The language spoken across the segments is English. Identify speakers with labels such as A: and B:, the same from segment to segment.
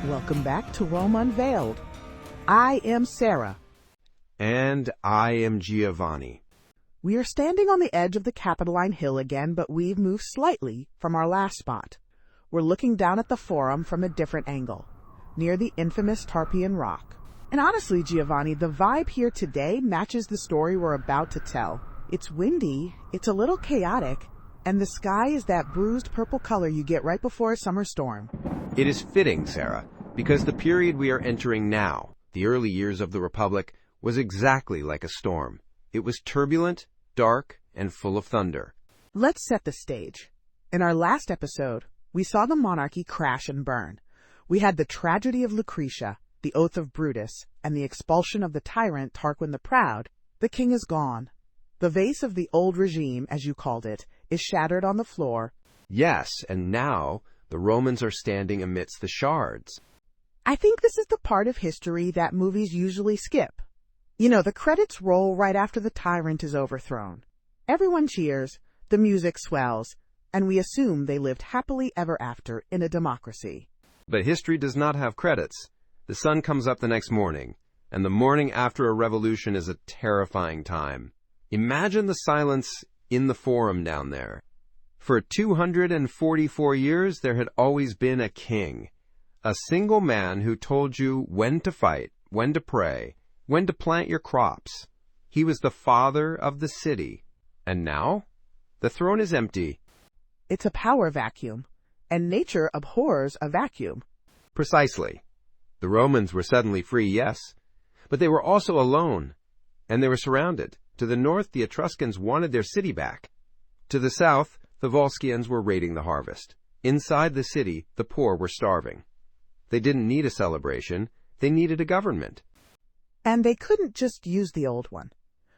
A: Welcome back to Rome Unveiled. I am Sarah.
B: And I am Giovanni.
A: We are standing on the edge of the Capitoline Hill again, but we've moved slightly from our last spot. We're looking down at the Forum from a different angle, near the infamous Tarpeian Rock. And honestly, Giovanni, the vibe here today matches the story we're about to tell. It's windy, it's a little chaotic, and the sky is that bruised purple color you get right before a summer storm.
B: It is fitting, Sarah, because the period we are entering now, the early years of the Republic, was exactly like a storm. It was turbulent, dark, and full of thunder.
A: Let's set the stage. In our last episode, we saw the monarchy crash and burn. We had the tragedy of Lucretia, the oath of Brutus, and the expulsion of the tyrant Tarquin the Proud. The king is gone. The vase of the old regime, as you called it, is shattered on the floor.
B: Yes, and now the Romans are standing amidst the shards.
A: I think this is the part of history that movies usually skip. You know, the credits roll right after the tyrant is overthrown. Everyone cheers, the music swells, and we assume they lived happily ever after in a democracy.
B: But history does not have credits. The sun comes up the next morning, and the morning after a revolution is a terrifying time. Imagine the silence in the Forum down there. For 244 years, there had always been a king. A single man who told you when to fight, when to pray, when to plant your crops. He was the father of the city. And now? The throne is empty.
A: It's a power vacuum, and nature abhors a vacuum.
B: Precisely. The Romans were suddenly free, yes, but they were also alone, and they were surrounded. To the north, the Etruscans wanted their city back. To the south, the Volscians were raiding the harvest. Inside the city, the poor were starving. They didn't need a celebration. They needed a government.
A: And they couldn't just use the old one.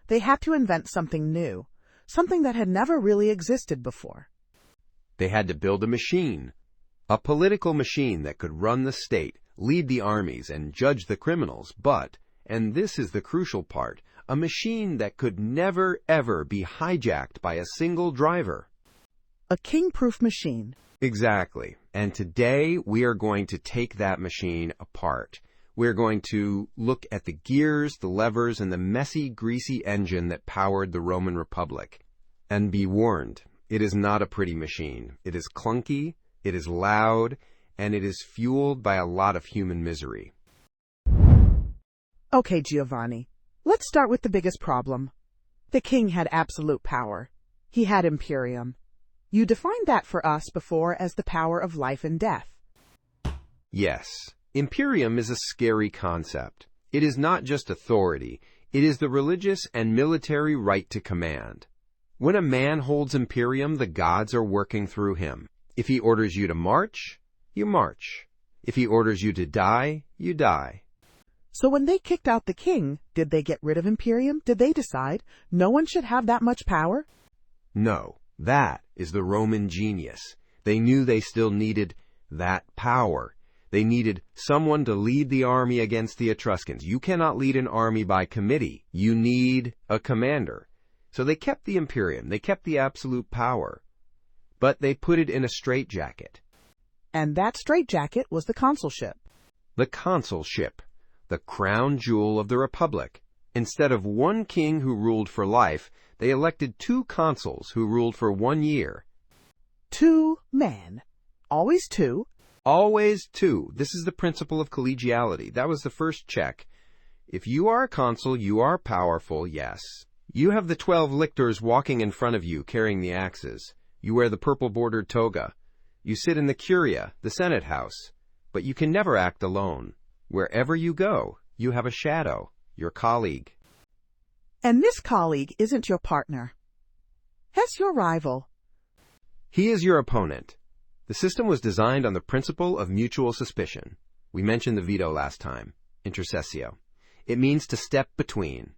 A: They had to invent something new, something that had never really existed before.
B: They had to build a machine, a political machine that could run the state, lead the armies, and judge the criminals, but, and this is the crucial part, a machine that could never, ever be hijacked by a single driver.
A: A king-proof machine.
B: Exactly. And today we are going to take that machine apart. We're going to look at the gears, the levers, and the messy, greasy engine that powered the Roman Republic. And be warned, it is not a pretty machine. It is clunky, it is loud, and it is fueled by a lot of human misery.
A: Okay, Giovanni, let's start with the biggest problem. The king had absolute power. He had imperium. You defined that for us before as the power of life and death.
B: Yes, imperium is a scary concept. It is not just authority. It is the religious and military right to command. When a man holds imperium, the gods are working through him. If he orders you to march, you march. If he orders you to die, you die.
A: So when they kicked out the king, did they get rid of imperium? Did they decide no one should have that much power?
B: No, that is the Roman genius. They knew they still needed that power. They needed someone to lead the army against the Etruscans. You cannot lead an army by committee. You need a commander. So they kept the imperium. They kept the absolute power. But they put it in a straitjacket.
A: And that straitjacket was the consulship.
B: The consulship, the crown jewel of the Republic. Instead of one king who ruled for life, they elected 2 consuls who ruled for 1 year.
A: 2 men. Always 2.
B: Always 2. This is the principle of collegiality. That was the first check. If you are a consul, you are powerful, yes. You have the 12 lictors walking in front of you carrying the axes. You wear the purple-bordered toga. You sit in the curia, the Senate house. But you can never act alone. Wherever you go, you have a shadow, your colleague.
A: And this colleague isn't your partner. He's your rival.
B: He is your opponent. The system was designed on the principle of mutual suspicion. We mentioned the veto last time, intercessio. It means to step between.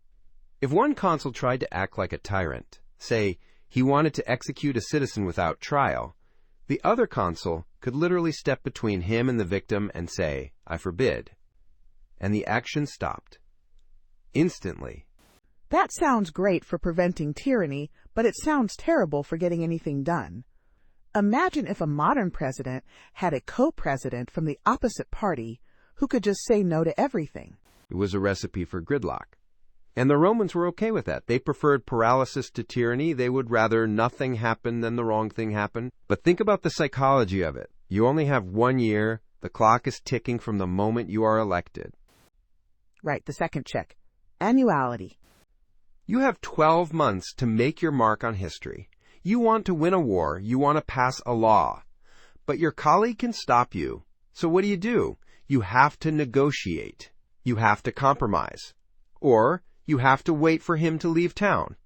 B: If one consul tried to act like a tyrant, say he wanted to execute a citizen without trial, the other consul could literally step between him and the victim and say, "I forbid." And the action stopped. Instantly.
A: That sounds great for preventing tyranny, but it sounds terrible for getting anything done. Imagine if a modern president had a co-president from the opposite party who could just say no to everything.
B: It was a recipe for gridlock. And the Romans were okay with that. They preferred paralysis to tyranny. They would rather nothing happen than the wrong thing happen. But think about the psychology of it. You only have 1 year. The clock is ticking from the moment you are elected.
A: Right, the second check. Annuality.
B: You have 12 months to make your mark on history. You want to win a war. You want to pass a law. But your colleague can stop you. So what do? You have to negotiate. You have to compromise. Or you have to wait for him to leave town.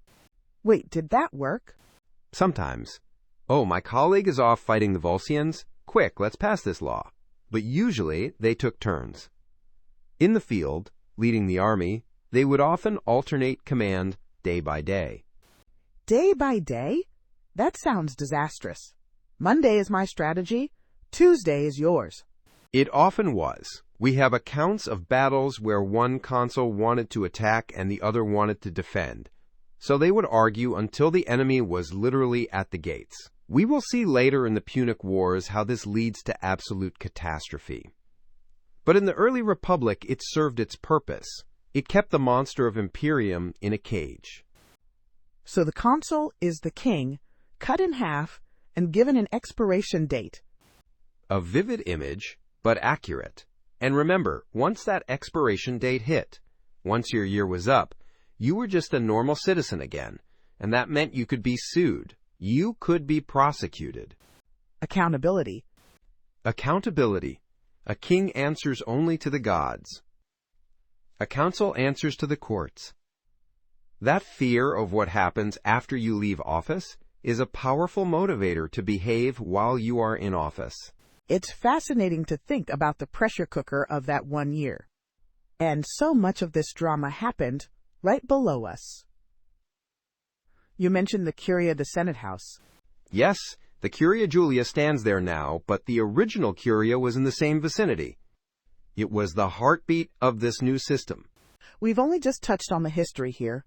A: Wait, did that work?
B: Sometimes. Oh, my colleague is off fighting the Volscians. Quick, let's pass this law. But usually they took turns. In the field, leading the army, they would often alternate command day by day.
A: Day by day? That sounds disastrous. Monday is my strategy. Tuesday is yours.
B: It often was. We have accounts of battles where one consul wanted to attack and the other wanted to defend. So they would argue until the enemy was literally at the gates. We will see later in the Punic Wars how this leads to absolute catastrophe. But in the early Republic, it served its purpose. It kept the monster of Imperium in a cage.
A: So the consul is the king, cut in half, and given an expiration date.
B: A vivid image, but accurate. And remember, once that expiration date hit, once your year was up, you were just a normal citizen again, and that meant you could be sued. You could be prosecuted.
A: Accountability.
B: Accountability. A king answers only to the gods. A council answers to the courts. That fear of what happens after you leave office is a powerful motivator to behave while you are in office.
A: It's fascinating to think about the pressure cooker of that 1 year. And so much of this drama happened right below us. You mentioned the Curia, the Senate House.
B: Yes, the Curia Julia stands there now, but the original Curia was in the same vicinity. It was the heartbeat of this new system.
A: We've only just touched on the history here.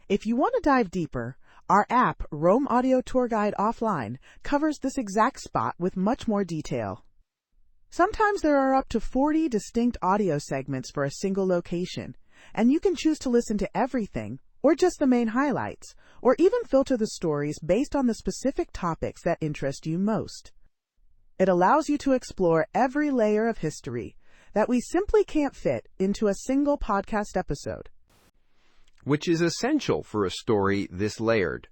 A: If you want to dive deeper, our app, Rome Audio Tour Guide Offline, covers this exact spot with much more detail. Sometimes there are up to 40 distinct audio segments for a single location, and you can choose to listen to everything, or just the main highlights, or even filter the stories based on the specific topics that interest you most. It allows you to explore every layer of history that we simply can't fit into a single podcast episode.
B: Which is essential for a story this layered.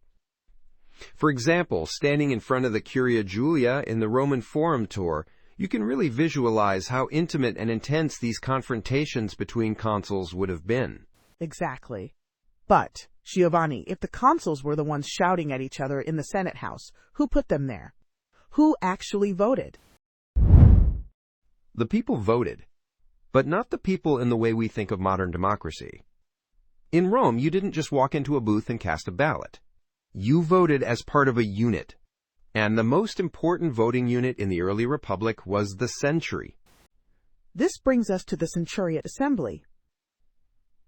B: For example, standing in front of the Curia Julia in the Roman Forum tour, you can really visualize how intimate and intense these confrontations between consuls would have been.
A: Exactly. But, Giovanni, if the consuls were the ones shouting at each other in the Senate House, who put them there? Who actually voted?
B: The people voted, but not the people in the way we think of modern democracy. In Rome, you didn't just walk into a booth and cast a ballot. You voted as part of a unit. And the most important voting unit in the early Republic was the century.
A: This brings us to the Centuriate Assembly.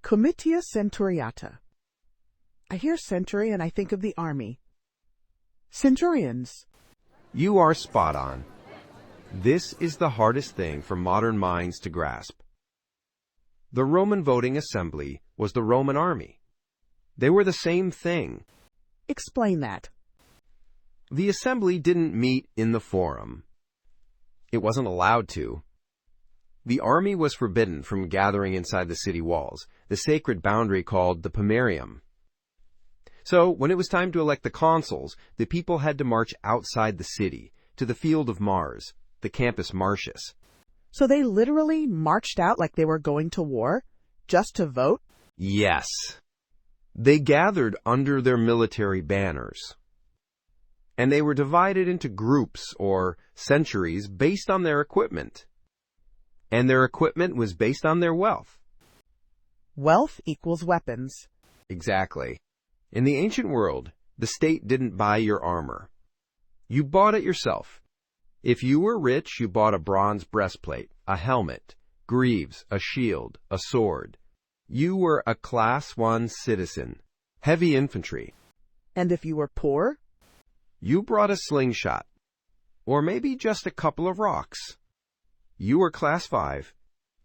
A: Comitia Centuriata. I hear century and I think of the army. Centurions.
B: You are spot on. This is the hardest thing for modern minds to grasp. The Roman voting assembly was the Roman army. They were the same thing.
A: Explain that.
B: The assembly didn't meet in the forum. It wasn't allowed to. The army was forbidden from gathering inside the city walls, the sacred boundary called the Pomerium. So, when it was time to elect the consuls, the people had to march outside the city, to the field of Mars, the Campus Martius.
A: So they literally marched out like they were going to war, just to vote?
B: Yes. They gathered under their military banners. And they were divided into groups, or centuries, based on their equipment. And their equipment was based on their wealth.
A: Wealth equals weapons.
B: Exactly. In the ancient world, the state didn't buy your armor. You bought it yourself. If you were rich, you bought a bronze breastplate, a helmet, greaves, a shield, a sword. You were a Class 1 citizen, heavy infantry.
A: And if you were poor?
B: You brought a slingshot, or maybe just a couple of rocks. You were class 5,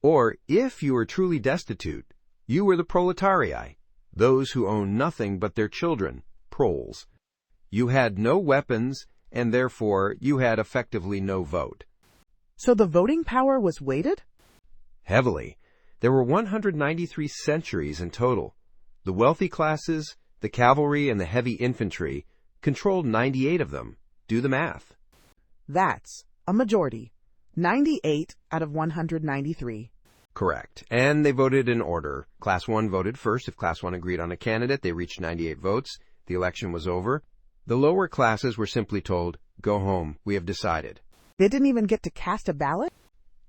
B: or if you were truly destitute, you were the proletarii, those who own nothing but their children, proles. You had no weapons, and therefore you had effectively no vote.
A: So the voting power was weighted?
B: Heavily. There were 193 centuries in total. The wealthy classes, the cavalry, and the heavy infantry controlled 98 of them. Do the math.
A: That's a majority. 98 out of 193.
B: Correct. And they voted in order. Class 1 voted first. If Class 1 agreed on a candidate, they reached 98 votes. The election was over. The lower classes were simply told, "Go home. We have decided."
A: They didn't even get to cast a ballot?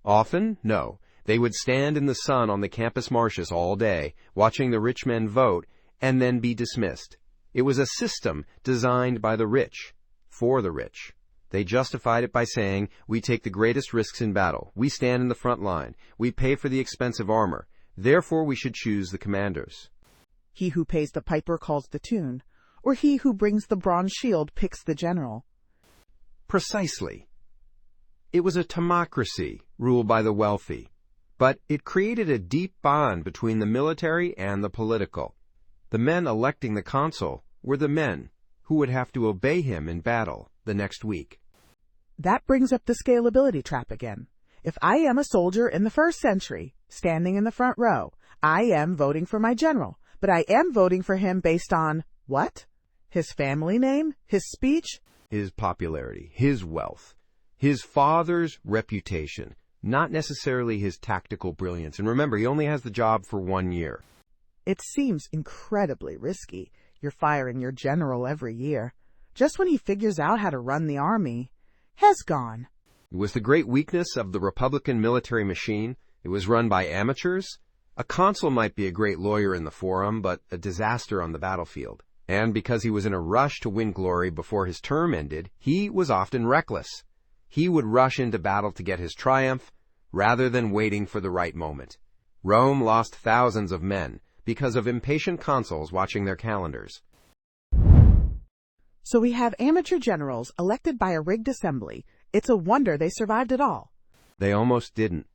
B: Often, no. They would stand in the sun on the campus marshes all day, watching the rich men vote, and then be dismissed. It was a system designed by the rich, for the rich. They justified it by saying, "We take the greatest risks in battle. We stand in the front line. We pay for the expensive armor. Therefore, we should choose the commanders."
A: He who pays the piper calls the tune, or he who brings the bronze shield picks the general.
B: Precisely. It was a timocracy ruled by the wealthy, but it created a deep bond between the military and the political. The men electing the consul were the men who would have to obey him in battle the next week.
A: That brings up the scalability trap again. If I am a soldier in the 1st century, standing in the front row, I am voting for my general, but I am voting for him based on what? His family name? His speech?
B: His popularity, his wealth, his father's reputation, not necessarily his tactical brilliance. And remember, he only has the job for 1 year.
A: It seems incredibly risky. You're firing your general every year. Just when he figures out how to run the army, has gone.
B: It was the great weakness of the Republican military machine. It was run by amateurs. A consul might be a great lawyer in the forum, but a disaster on the battlefield. And because he was in a rush to win glory before his term ended, he was often reckless. He would rush into battle to get his triumph, rather than waiting for the right moment. Rome lost thousands of men because of impatient consuls watching their calendars.
A: So we have amateur generals elected by a rigged assembly. It's a wonder they survived at all.
B: They almost didn't.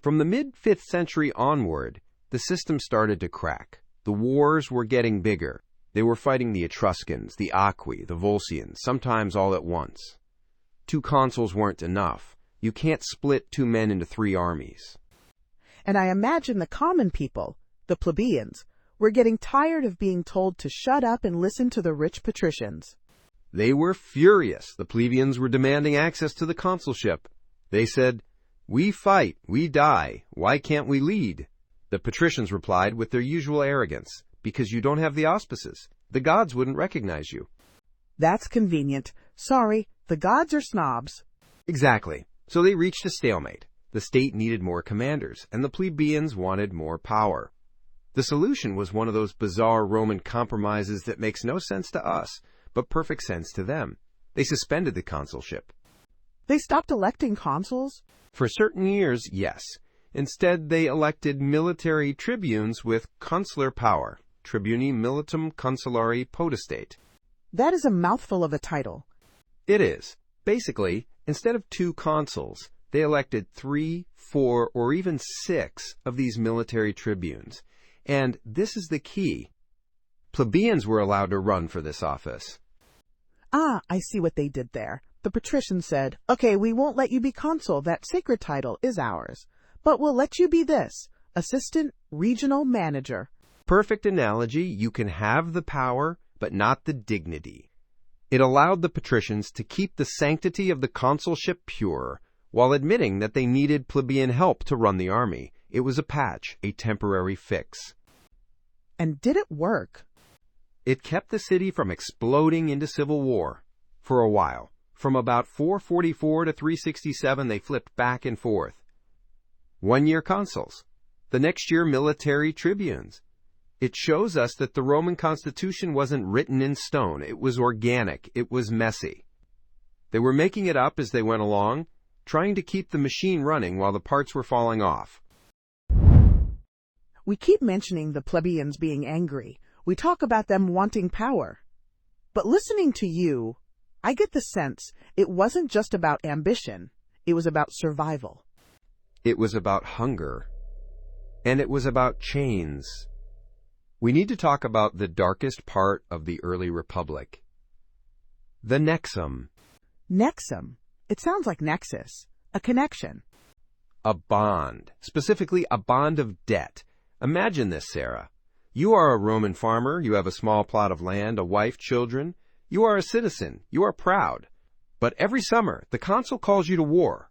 B: From the mid-5th century onward, the system started to crack. The wars were getting bigger. They were fighting the Etruscans, the Aqui, the Volscians, sometimes all at once. 2 consuls weren't enough. You can't split 2 men into 3 armies.
A: And I imagine the common people, the plebeians, were getting tired of being told to shut up and listen to the rich patricians.
B: They were furious. The plebeians were demanding access to the consulship. They said, "We fight, we die. Why can't we lead?" The patricians replied with their usual arrogance, "Because you don't have the auspices. The gods wouldn't recognize you."
A: That's convenient. Sorry, the gods are snobs.
B: Exactly. So they reached a stalemate. The state needed more commanders, and the plebeians wanted more power. The solution was one of those bizarre Roman compromises that makes no sense to us, but perfect sense to them. They suspended the consulship.
A: They stopped electing consuls?
B: For certain years, yes. Instead, they elected military tribunes with consular power, tribuni militum consulari potestate.
A: That is a mouthful of a title.
B: It is. Basically, instead of 2 consuls, they elected 3, 4, or even 6 of these military tribunes. And this is the key. Plebeians were allowed to run for this office.
A: Ah, I see what they did there. The patricians said, "Okay, we won't let you be consul. That sacred title is ours. But we'll let you be this, assistant regional manager."
B: Perfect analogy. You can have the power, but not the dignity. It allowed the patricians to keep the sanctity of the consulship pure, while admitting that they needed plebeian help to run the army. It was a patch, a temporary fix.
A: And did it work?
B: It kept the city from exploding into civil war. For a while. From about 444 to 367, they flipped back and forth. 1 year consuls. The next year, military tribunes. It shows us that the Roman constitution wasn't written in stone. It was organic. It was messy. They were making it up as they went along, trying to keep the machine running while the parts were falling off.
A: We keep mentioning the plebeians being angry. We talk about them wanting power. But listening to you, I get the sense it wasn't just about ambition, it was about survival.
B: It was about hunger. And it was about chains. We need to talk about the darkest part of the early republic. The nexum.
A: Nexum. It sounds like nexus, a connection.
B: A bond, specifically a bond of debt. Imagine this, Sarah. You are a Roman farmer, you have a small plot of land, a wife, children. You are a citizen, you are proud. But every summer, the consul calls you to war.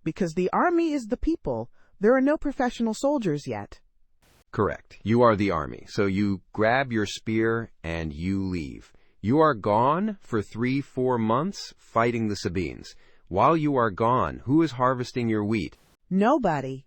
A: Because the army is the people, there are no professional soldiers yet.
B: Correct. You are the army, so you grab your spear and you leave. You are gone for 3-4 months fighting the Sabines. While you are gone, who is harvesting your wheat?
A: Nobody.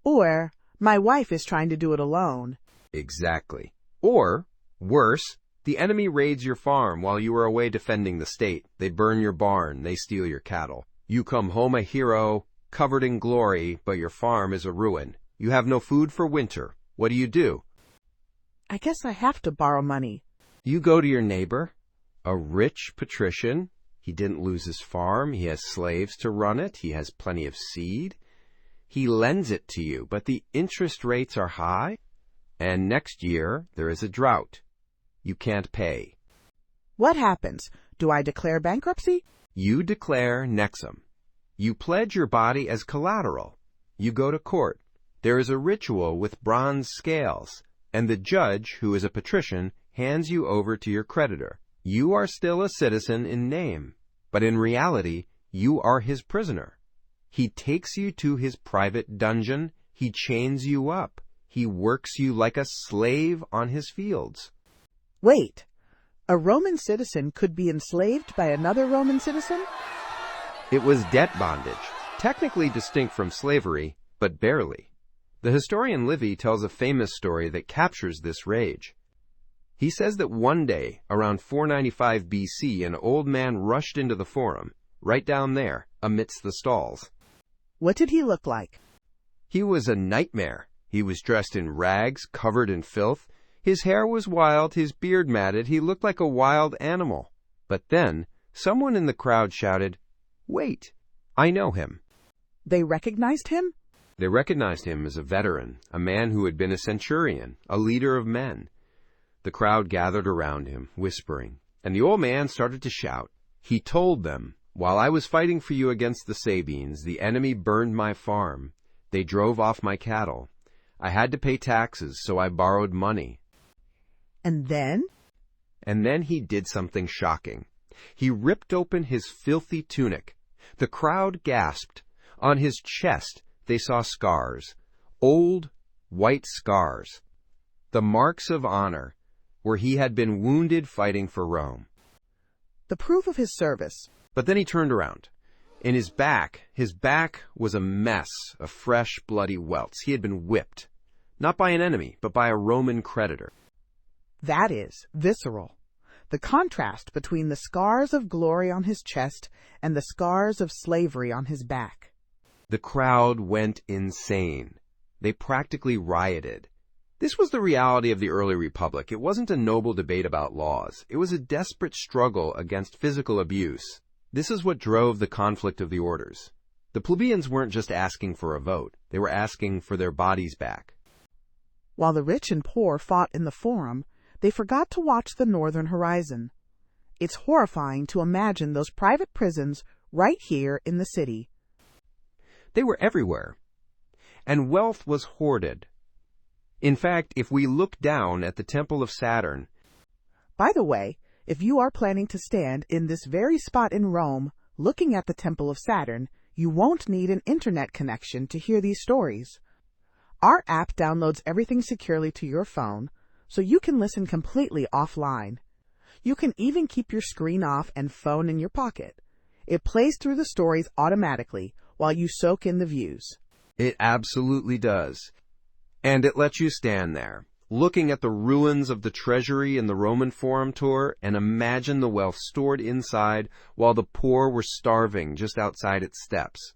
A: Or, my wife is trying to do it alone.
B: Exactly. Or, worse, the enemy raids your farm while you are away defending the state. They burn your barn, they steal your cattle. You come home a hero, covered in glory, but your farm is a ruin. You have no food for winter. What do?
A: I guess I have to borrow money.
B: You go to your neighbor, a rich patrician. He didn't lose his farm. He has slaves to run it. He has plenty of seed. He lends it to you, but the interest rates are high. And next year, there is a drought. You can't pay.
A: What happens? Do I declare bankruptcy?
B: You declare nexum. You pledge your body as collateral. You go to court. There is a ritual with bronze scales, and the judge, who is a patrician, hands you over to your creditor. You are still a citizen in name, but in reality, you are his prisoner. He takes you to his private dungeon. He chains you up. He works you like a slave on his fields.
A: Wait, a Roman citizen could be enslaved by another Roman citizen?
B: It was debt bondage, technically distinct from slavery, but barely. The historian Livy tells a famous story that captures this rage. He says that one day, around 495 BC, an old man rushed into the forum, right down there, amidst the stalls.
A: What did he look like?
B: He was a nightmare. He was dressed in rags, covered in filth. His hair was wild, his beard matted. He looked like a wild animal. But then, someone in the crowd shouted, "Wait, I know him."
A: They recognized him?
B: They recognized him as a veteran, a man who had been a centurion, a leader of men. The crowd gathered around him, whispering, and the old man started to shout. He told them, "While I was fighting for you against the Sabines, the enemy burned my farm. They drove off my cattle. I had to pay taxes, so I borrowed money."
A: And then?
B: And then he did something shocking. He ripped open his filthy tunic. The crowd gasped. On his chest, they saw scars, old, white scars, the marks of honor, where he had been wounded fighting for Rome.
A: The proof of his service.
B: But then he turned around. In his back was a mess of fresh, bloody welts. He had been whipped, not by an enemy, but by a Roman creditor.
A: That is visceral. The contrast between the scars of glory on his chest and the scars of slavery on his back.
B: The crowd went insane. They practically rioted. This was the reality of the early republic. It wasn't a noble debate about laws. It was a desperate struggle against physical abuse. This is what drove the conflict of the orders. The plebeians weren't just asking for a vote. They were asking for their bodies back.
A: While the rich and poor fought in the forum, they forgot to watch the northern horizon. It's horrifying to imagine those private prisons right here in the city.
B: They were everywhere, and wealth was hoarded. In fact, if we look down at the Temple of Saturn...
A: By the way, if you are planning to stand in this very spot in Rome, looking at the Temple of Saturn, you won't need an internet connection to hear these stories. Our app downloads everything securely to your phone, so you can listen completely offline. You can even keep your screen off and phone in your pocket. It plays through the stories automatically while you soak in the views.
B: It absolutely does. And it lets you stand there, looking at the ruins of the treasury in the Roman Forum tour, and imagine the wealth stored inside while the poor were starving just outside its steps.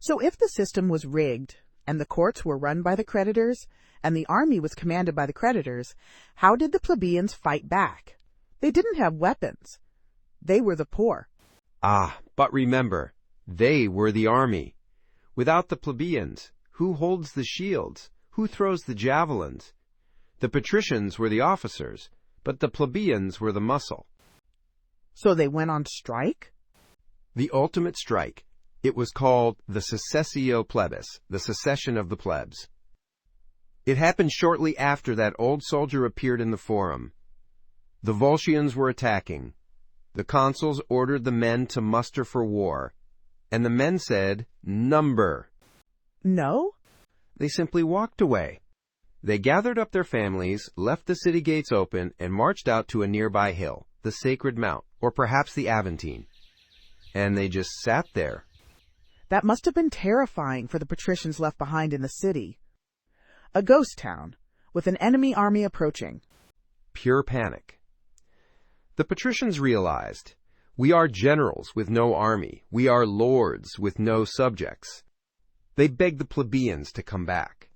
A: So if the system was rigged, and the courts were run by the creditors, and the army was commanded by the creditors, how did the plebeians fight back? They didn't have weapons. They were the poor.
B: Ah, but remember, they were the army. Without the plebeians, who holds the shields? Who throws the javelins? The patricians were the officers, but the plebeians were the muscle.
A: So they went on strike?
B: The ultimate strike. It was called the secessio plebis, the secession of the plebs. It happened shortly after that old soldier appeared in the forum. The Volscians were attacking. The consuls ordered the men to muster for war, and the men said, "Number."
A: No?
B: They simply walked away. They gathered up their families, left the city gates open, and marched out to a nearby hill, the Sacred Mount, or perhaps the Aventine. And they just sat there.
A: That must have been terrifying for the patricians left behind in the city. A ghost town, with an enemy army approaching.
B: Pure panic. The patricians realized, we are generals with no army. We are lords with no subjects. They begged the plebeians to come back.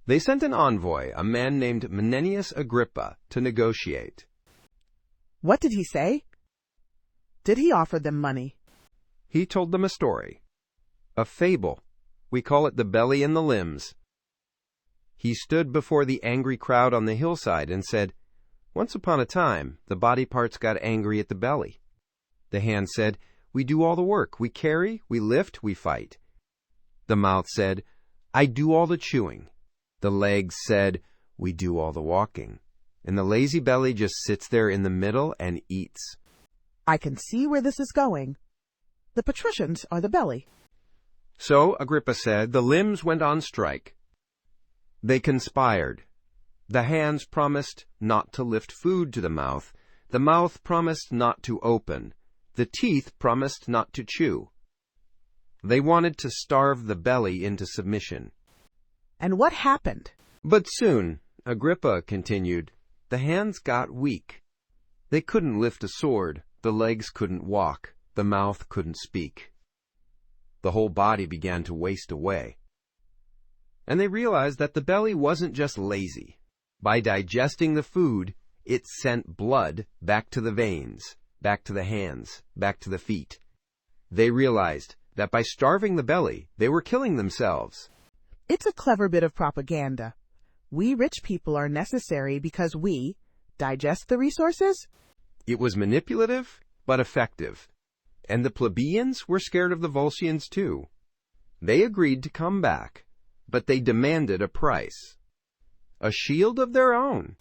B: They sent an envoy, a man named Menenius Agrippa, to negotiate.
A: What did he say? Did he offer them money?
B: He told them a story. A fable. We call it the belly and the limbs. He stood before the angry crowd on the hillside and said, "Once upon a time, the body parts got angry at the belly. The hand said, 'We do all the work. We carry, we lift, we fight.' The mouth said, 'I do all the chewing.' The legs said, 'We do all the walking.' And the lazy belly just sits there in the middle and eats."
A: I can see where this is going. The patricians are the belly.
B: So, Agrippa said, the limbs went on strike. They conspired. The hands promised not to lift food to the mouth promised not to open, the teeth promised not to chew. They wanted to starve the belly into submission.
A: And what happened?
B: But soon, Agrippa continued, the hands got weak. They couldn't lift a sword, the legs couldn't walk, the mouth couldn't speak. The whole body began to waste away. And they realized that the belly wasn't just lazy. By digesting the food, it sent blood back to the veins, back to the hands, back to the feet. They realized that by starving the belly, they were killing themselves.
A: It's a clever bit of propaganda. We rich people are necessary because we digest the resources?
B: It was manipulative, but effective. And the plebeians were scared of the Volscians too. They agreed to come back, but they demanded a price. A shield of their own.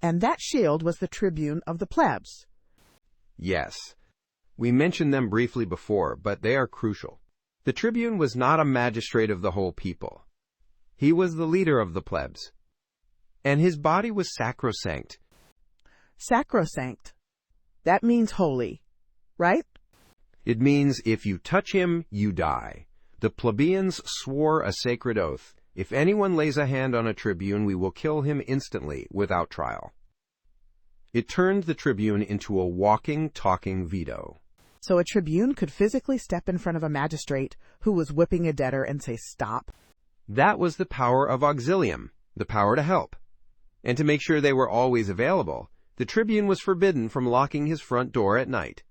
A: And that shield was the tribune of the plebs.
B: Yes. We mentioned them briefly before, but they are crucial. The tribune was not a magistrate of the whole people. He was the leader of the plebs. And his body was sacrosanct.
A: Sacrosanct. That means holy, right?
B: It means if you touch him, you die. The plebeians swore a sacred oath. If anyone lays a hand on a tribune, we will kill him instantly, without trial. It turned the tribune into a walking, talking veto.
A: So a tribune could physically step in front of a magistrate who was whipping a debtor and say, "Stop."
B: That was the power of auxilium, the power to help. And to make sure they were always available, the tribune was forbidden from locking his front door at night.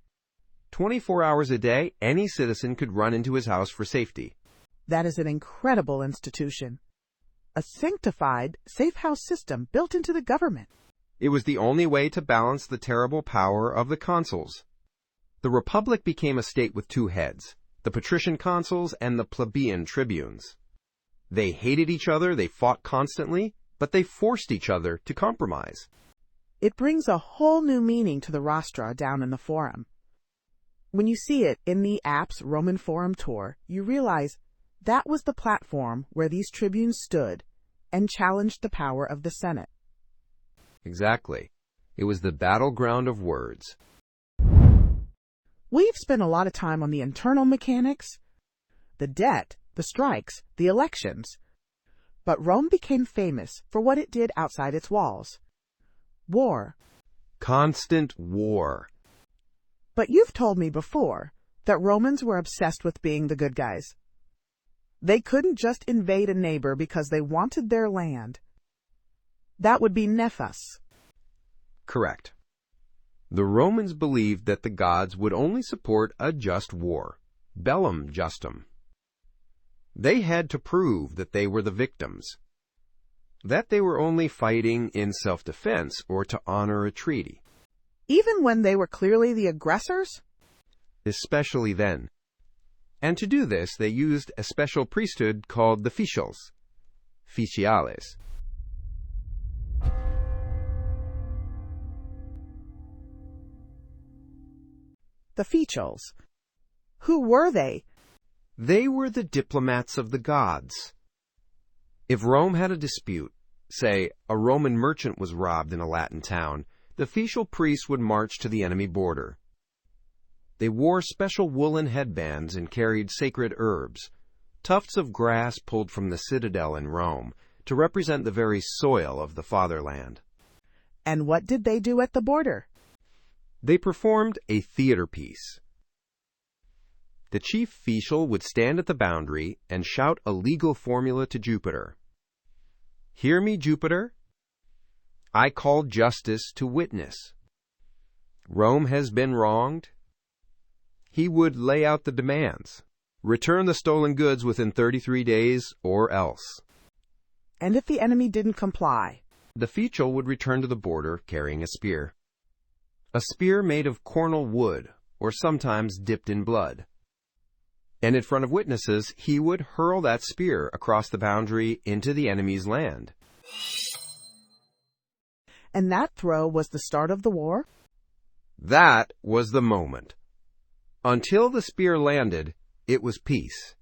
B: 24 hours a day, any citizen could run into his house for safety.
A: That is an incredible institution. A sanctified, safe house system built into the government.
B: It was the only way to balance the terrible power of the consuls. The republic became a state with two heads, the patrician consuls and the plebeian tribunes. They hated each other, they fought constantly, but they forced each other to compromise.
A: It brings a whole new meaning to the rostra down in the forum. When you see it in the app's Roman Forum tour, you realize that was the platform where these tribunes stood and challenged the power of the Senate.
B: Exactly. It was the battleground of words.
A: We've spent a lot of time on the internal mechanics, the debt, the strikes, the elections. But Rome became famous for what it did outside its walls. War.
B: Constant war.
A: But you've told me before that Romans were obsessed with being the good guys. They couldn't just invade a neighbor because they wanted their land. That would be nefas.
B: Correct. The Romans believed that the gods would only support a just war, bellum justum. They had to prove that they were the victims, that they were only fighting in self-defense or to honor a treaty.
A: Even when they were clearly the aggressors?
B: Especially then. And to do this, they used a special priesthood called the Consuls,Ficiales.
A: The Consuls. Who were they?
B: They were the diplomats of the gods. If Rome had a dispute, say, a Roman merchant was robbed in a Latin town, the official priests would march to the enemy border. They wore special woolen headbands and carried sacred herbs, tufts of grass pulled from the citadel in Rome, to represent the very soil of the fatherland.
A: And what did they do at the border?
B: They performed a theater piece. The chief official would stand at the boundary and shout a legal formula to Jupiter. "Hear me, Jupiter. I call justice to witness. Rome has been wronged." He would lay out the demands. Return the stolen goods within 33 days or else.
A: And if the enemy didn't comply?
B: The official would return to the border carrying a spear. A spear made of cornel wood, or sometimes dipped in blood. And in front of witnesses, he would hurl that spear across the boundary into the enemy's land.
A: And that throw was the start of the war?
B: That was the moment. Until the spear landed, it was peace.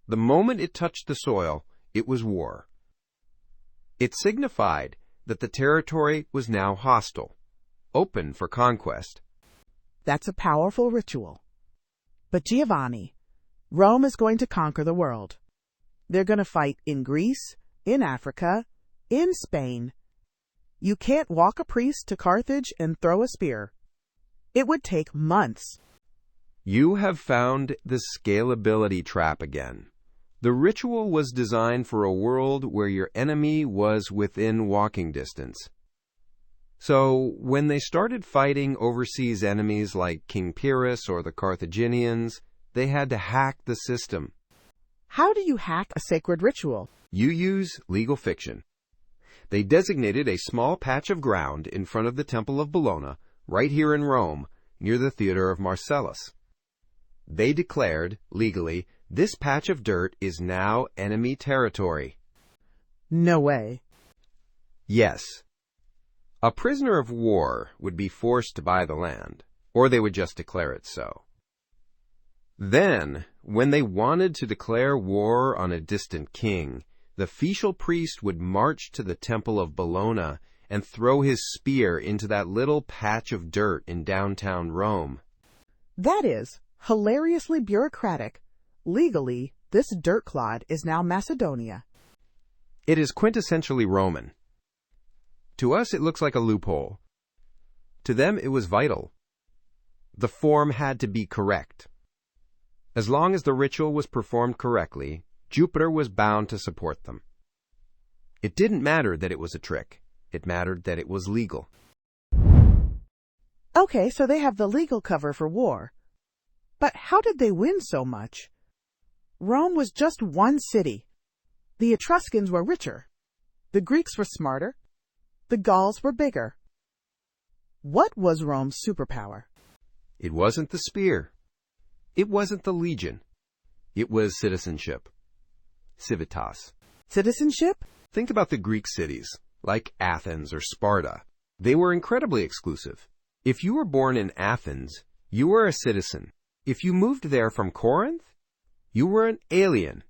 B: The moment it touched the soil, it was war. It signified that the territory was now hostile, open for conquest.
A: That's a powerful ritual. But Giovanni, Rome is going to conquer the world. They're going to fight in Greece, in Africa, in Spain. You can't walk a priest to Carthage and throw a spear. It would take months.
B: You have found the scalability trap again. The ritual was designed for a world where your enemy was within walking distance. So, when they started fighting overseas enemies like King Pyrrhus or the Carthaginians, they had to hack the system.
A: How do you hack a sacred ritual?
B: You use legal fiction. They designated a small patch of ground in front of the Temple of Bologna, right here in Rome, near the Theater of Marcellus. They declared, legally, this patch of dirt is now enemy territory.
A: No way.
B: Yes. A prisoner of war would be forced to buy the land, or they would just declare it so. Then, when they wanted to declare war on a distant king, the official priest would march to the Temple of Bologna and throw his spear into that little patch of dirt in downtown Rome.
A: That is hilariously bureaucratic. Legally, this dirt clod is now Macedonia.
B: It is quintessentially Roman. To us, it looks like a loophole. To them, it was vital. The form had to be correct. As long as the ritual was performed correctly, Jupiter was bound to support them. It didn't matter that it was a trick. It mattered that it was legal.
A: Okay, so they have the legal cover for war. But how did they win so much? Rome was just one city. The Etruscans were richer. The Greeks were smarter. The Gauls were bigger. What was Rome's superpower?
B: It wasn't the spear. It wasn't the legion. It was citizenship. Civitas.
A: Citizenship?
B: Think about the Greek cities, like Athens or Sparta. They were incredibly exclusive. If you were born in Athens, you were a citizen. If you moved there from Corinth, you were an alien.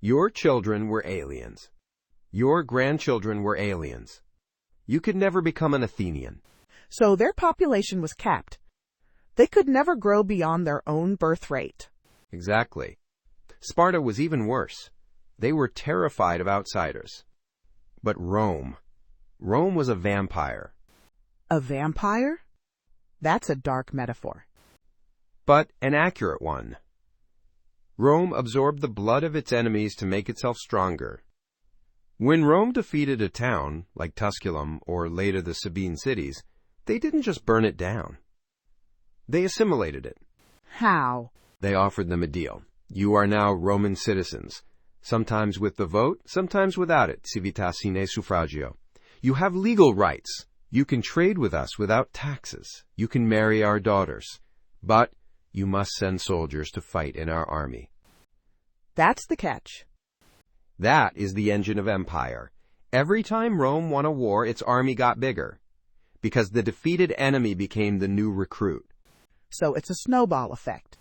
B: Your children were aliens. Your grandchildren were aliens. You could never become an Athenian.
A: So their population was capped. They could never grow beyond their own birth rate.
B: Exactly. Sparta was even worse. They were terrified of outsiders. But Rome was a vampire.
A: A vampire? That's a dark metaphor.
B: But an accurate one. Rome absorbed the blood of its enemies to make itself stronger. When Rome defeated a town, like Tusculum or later the Sabine cities, they didn't just burn it down. They assimilated it.
A: How?
B: They offered them a deal. You are now Roman citizens, sometimes with the vote, sometimes without it, civitas sine suffragio. You have legal rights. You can trade with us without taxes. You can marry our daughters. But you must send soldiers to fight in our army.
A: That's the catch.
B: That is the engine of empire. Every time Rome won a war, its army got bigger, because the defeated enemy became the new recruit.
A: So it's a snowball effect.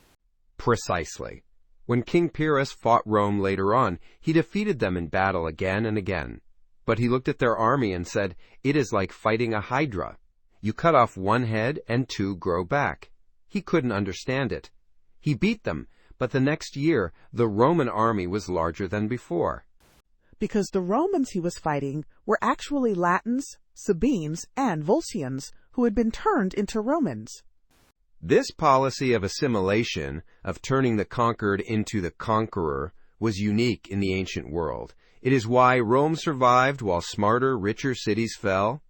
B: Precisely. When King Pyrrhus fought Rome later on, he defeated them in battle again and again. But he looked at their army and said, "It is like fighting a hydra. You cut off one head and two grow back." He couldn't understand it. He beat them, but the next year, the Roman army was larger than before.
A: Because the Romans he was fighting were actually Latins, Sabines, and Volscians who had been turned into Romans.
B: This policy of assimilation, of turning the conquered into the conqueror, was unique in the ancient world. It is why Rome survived while smarter, richer cities fell.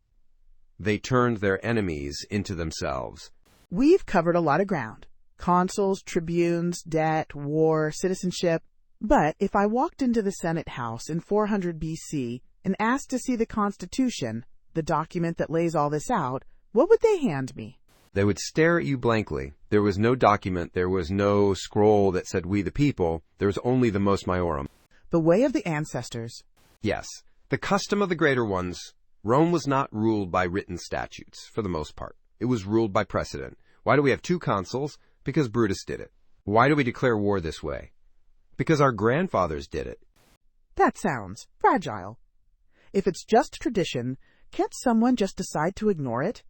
B: They turned their enemies into themselves.
A: We've covered a lot of ground. Consuls, tribunes, debt, war, citizenship. But if I walked into the Senate House in 400 BC and asked to see the Constitution, the document that lays all this out, what would they hand me?
B: They would stare at you blankly. There was no document, there was no scroll that said "We the people," there was only the mos maiorum.
A: The way of the ancestors.
B: Yes, the custom of the greater ones. Rome was not ruled by written statutes, for the most part. It was ruled by precedent. Why do we have 2 consuls? Because Brutus did it. Why do we declare war this way? Because our grandfathers did it.
A: That sounds fragile. If it's just tradition, can't someone just decide to ignore it?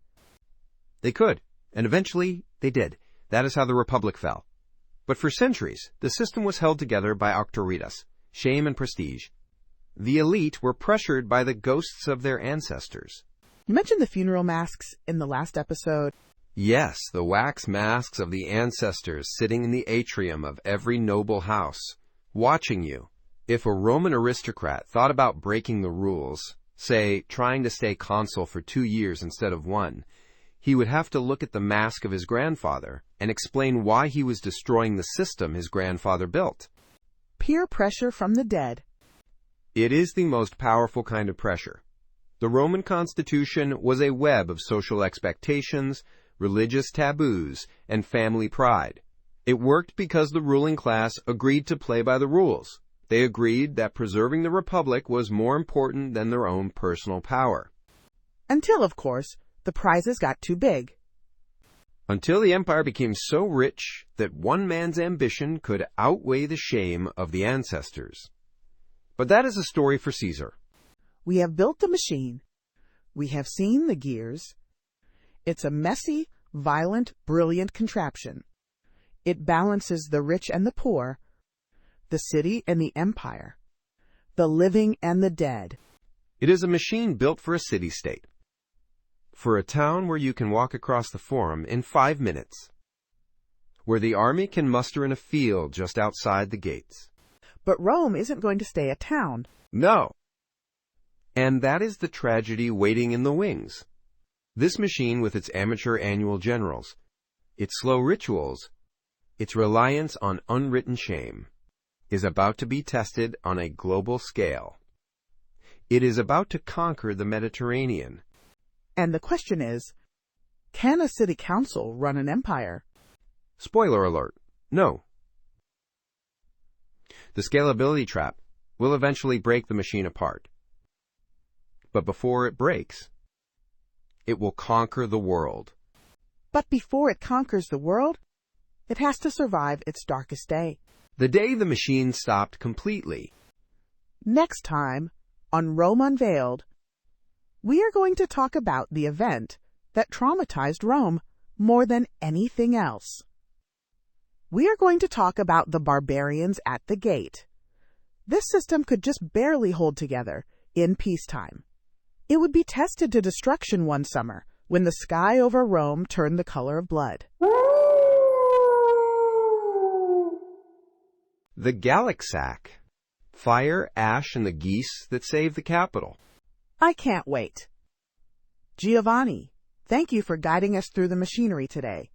B: They could, and eventually they did. That is how the Republic fell. But for centuries, the system was held together by auctoritas, shame and prestige. The elite were pressured by the ghosts of their ancestors.
A: You mentioned the funeral masks in the last episode.
B: Yes, the wax masks of the ancestors sitting in the atrium of every noble house, watching you. If a Roman aristocrat thought about breaking the rules, say, trying to stay consul for 2 years instead of 1, he would have to look at the mask of his grandfather and explain why he was destroying the system his grandfather built.
A: Peer pressure from the dead.
B: It is the most powerful kind of pressure. The Roman Constitution was a web of social expectations, religious taboos, and family pride. It worked because the ruling class agreed to play by the rules. They agreed that preserving the Republic was more important than their own personal power.
A: Until, of course, the prizes got too big.
B: Until the empire became so rich that one man's ambition could outweigh the shame of the ancestors. But that is a story for Caesar.
A: We have built the machine. We have seen the gears. It's a messy, violent, brilliant contraption. It balances the rich and the poor, the city and the empire, the living and the dead.
B: It is a machine built for a city-state, for a town where you can walk across the Forum in 5 minutes, where the army can muster in a field just outside the gates.
A: But Rome isn't going to stay a town.
B: No. And that is the tragedy waiting in the wings. This machine, with its amateur annual generals, its slow rituals, its reliance on unwritten shame, is about to be tested on a global scale. It is about to conquer the Mediterranean.
A: And the question is, can a city council run an empire?
B: Spoiler alert, no. The scalability trap will eventually break the machine apart. But before it breaks, it will conquer the world.
A: But before it conquers the world, it has to survive its darkest day.
B: The day the machine stopped completely.
A: Next time, on Rome Unveiled, we are going to talk about the event that traumatized Rome more than anything else. We are going to talk about the barbarians at the gate. This system could just barely hold together in peacetime. It would be tested to destruction one summer when the sky over Rome turned the color of blood.
B: The Gallic sack. Fire, ash, and the geese that saved the capital.
A: I can't wait. Giovanni, Thank you for guiding us through the machinery today.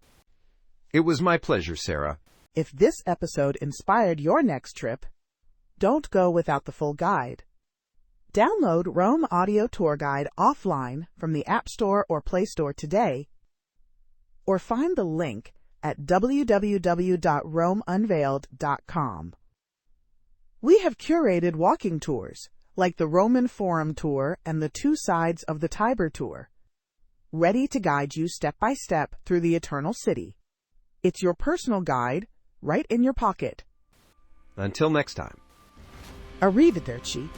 B: It was my pleasure, Sarah.
A: If this episode inspired your next trip, don't go without the full guide. Download Rome Audio Tour Guide offline from the App Store or Play Store today, or find the link at www.romeunveiled.com. We have curated walking tours, like the Roman Forum Tour and the Two Sides of the Tiber Tour, ready to guide you step by step through the Eternal City. It's your personal guide, right in your pocket.
B: Until next time.
A: Arrivederci.